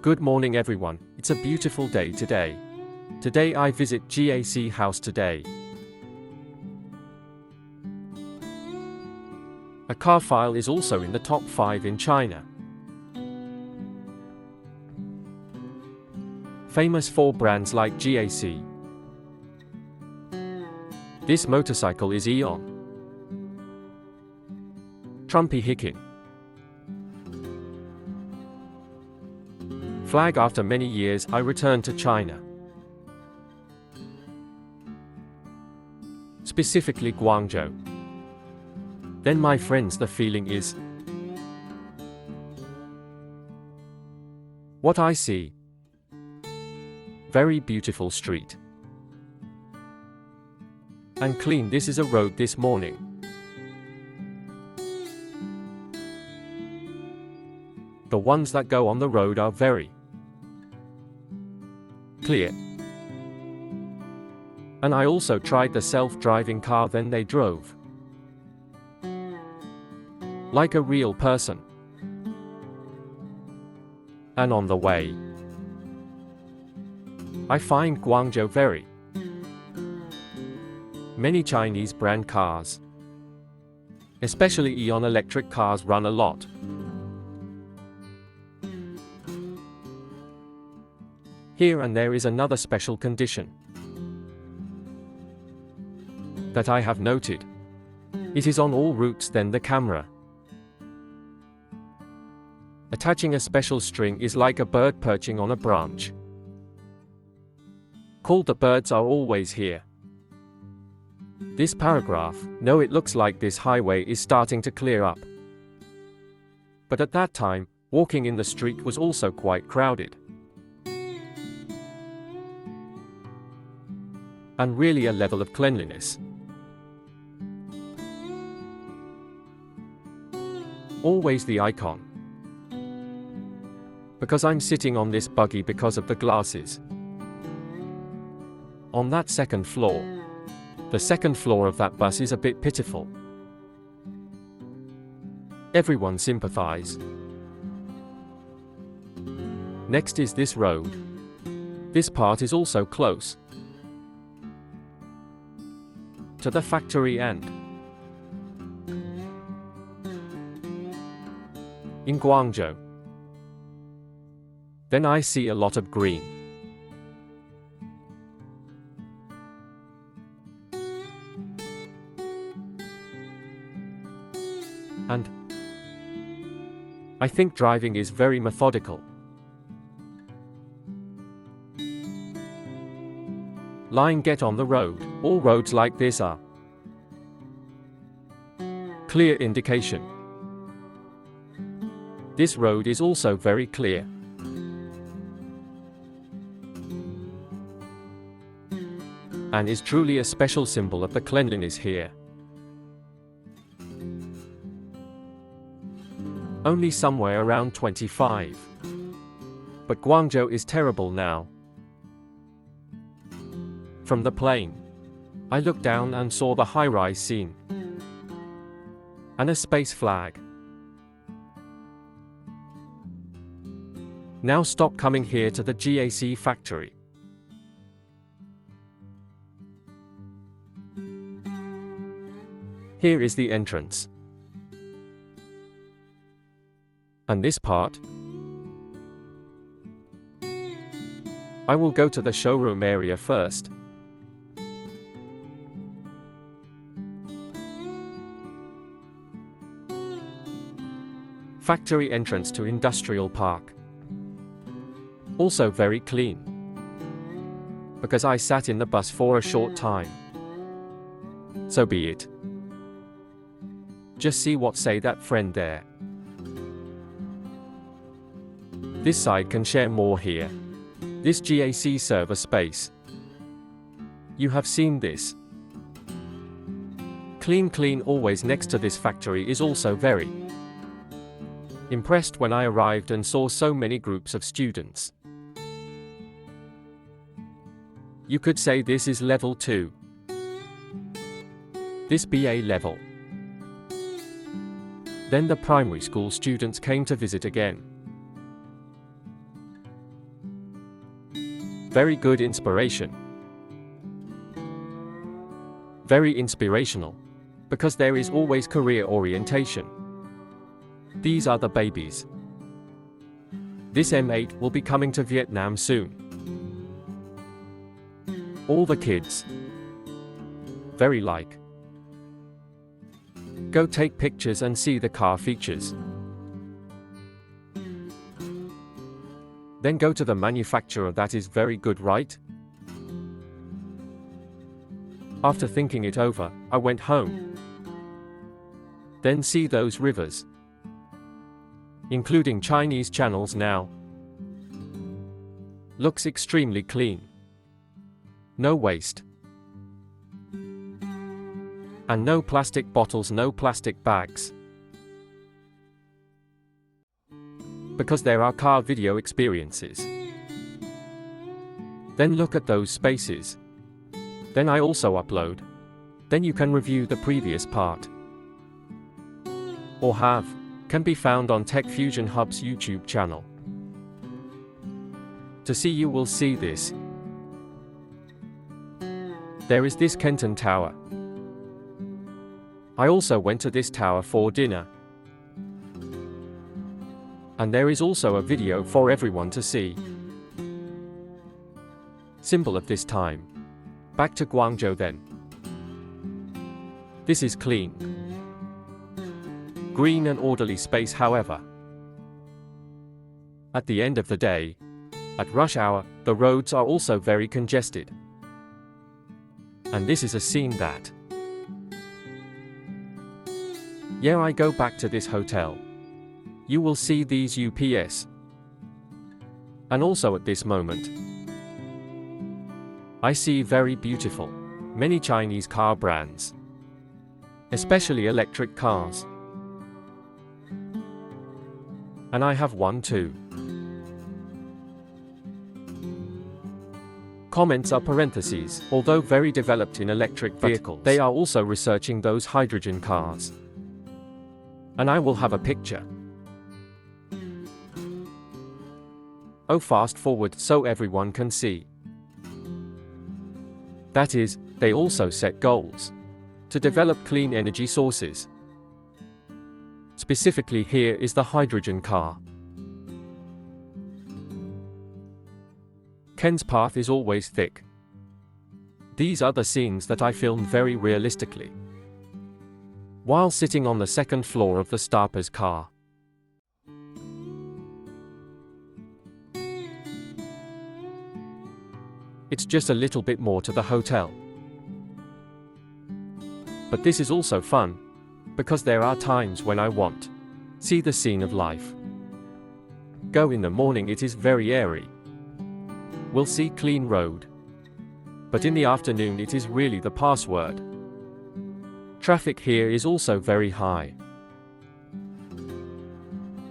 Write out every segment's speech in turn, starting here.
Good morning everyone, it's a beautiful day today. Today I visit GAC house today. A car file is also in the top 5 in China. Famous for brands like GAC. This motorcycle is Aeon. Trumpy Hiking. Flag. After many years, I returned to China. Specifically Guangzhou. Then my friends, the feeling is what I see. Very beautiful street. And clean. This is a road this morning. The ones that go on the road are very clear. And I also tried the self-driving car, then they drove like a real person. And on the way, I find Guangzhou very many Chinese brand cars. Especially Aeon electric cars run a lot. Here and there is another special condition that I have noted. It is on all routes. Then the camera attaching a special string is like a bird perching on a branch. Called the birds are always here. This paragraph, no, it looks like this highway is starting to clear up. But at that time, walking in the street was also quite crowded. And really a level of cleanliness. Always the icon. Because I'm sitting on this buggy because of the glasses. On that second floor. The second floor of that bus is a bit pitiful. Everyone sympathize. Next is this road. This part is also close to the factory end. In Guangzhou. Then I see a lot of green. And I think driving is very methodical. Line get on the road. All roads like this are clear indication. This road is also very clear. And is truly a special symbol of the cleanliness here. Only somewhere around 25. But Guangzhou is terrible now. From the plane, I looked down and saw the high-rise scene. And a space flag. Now stop coming here to the GAC factory. Here is the entrance. And this part, I will go to the showroom area first. Factory entrance to industrial park. Also very clean. Because I sat in the bus for a short time. So be it. Just see what say that friend there. This side can share more here. This GAC server space. You have seen this. Clean always next to this factory is also very impressed when I arrived and saw so many groups of students. You could say this is level 2. This BA level. Then the primary school students came to visit again. Very good inspiration. Very inspirational. Because there is always career orientation. These are the babies. This M8 will be coming to Vietnam soon. All the kids. Very like. Go take pictures and see the car features. Then go to the manufacturer. That is very good, right? After thinking it over, I went home. Then see those rivers. Including Chinese channels now. Looks extremely clean. No waste. And no plastic bottles, no plastic bags. Because there are car video experiences. Then look at those spaces. Then I also upload. Then you can review the previous part. Or have. Can be found on Tech Fusion Hub's YouTube channel. To see, you will see this. There is this Kenton Tower. I also went to this tower for dinner. And there is also a video for everyone to see. Symbol of this time. Back to Guangzhou then. This is clean. Green and orderly space, however. At the end of the day, at rush hour, the roads are also very congested. And this is a scene that. Yeah, I go back to this hotel. You will see these UPS. And also at this moment, I see very beautiful, many Chinese car brands. Especially electric cars. And I have one too. Comments are parentheses. Although very developed in electric vehicles, they are also researching those hydrogen cars. And I will have a picture. Oh, fast forward so everyone can see. That is, they also set goals to develop clean energy sources. Specifically, here is the hydrogen car. Ken's path is always thick. These are the scenes that I filmed very realistically. While sitting on the second floor of the Starper's car. It's just a little bit more to the hotel. But this is also fun. Because there are times when I want. See the scene of life. Go in the morning, it is very airy. We'll see clean road. But in the afternoon it is really the password. Traffic here is also very high.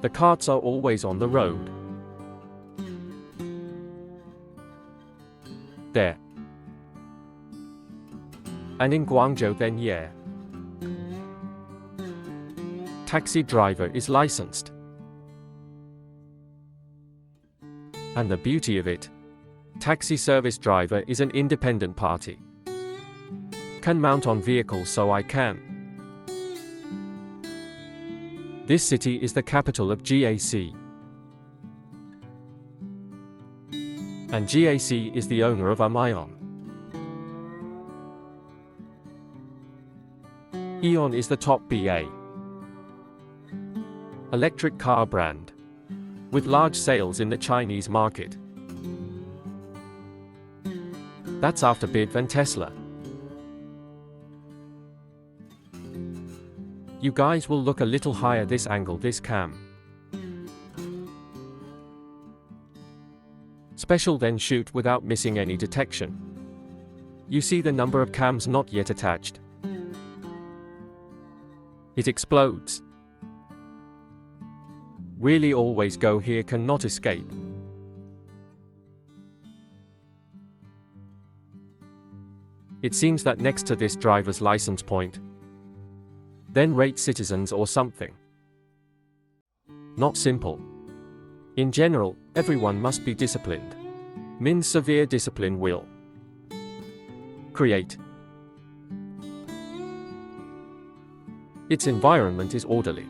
The carts are always on the road. There. And in Guangzhou then, yeah. Taxi driver is licensed. And the beauty of it, taxi service driver is an independent party. Can mount on vehicles, so I can. This city is the capital of GAC. And GAC is the owner of Aeon. Aeon is the top BA. Electric car brand. With large sales in the Chinese market. That's after BYD and Tesla. You guys will look a little higher this angle, this cam. Special then shoot without missing any detection. You see the number of cams not yet attached. It explodes. Really always go here, cannot escape. It seems that next to this driver's license point, then rate citizens or something. Not simple. In general, everyone must be disciplined. Min's severe discipline will create. Its environment is orderly.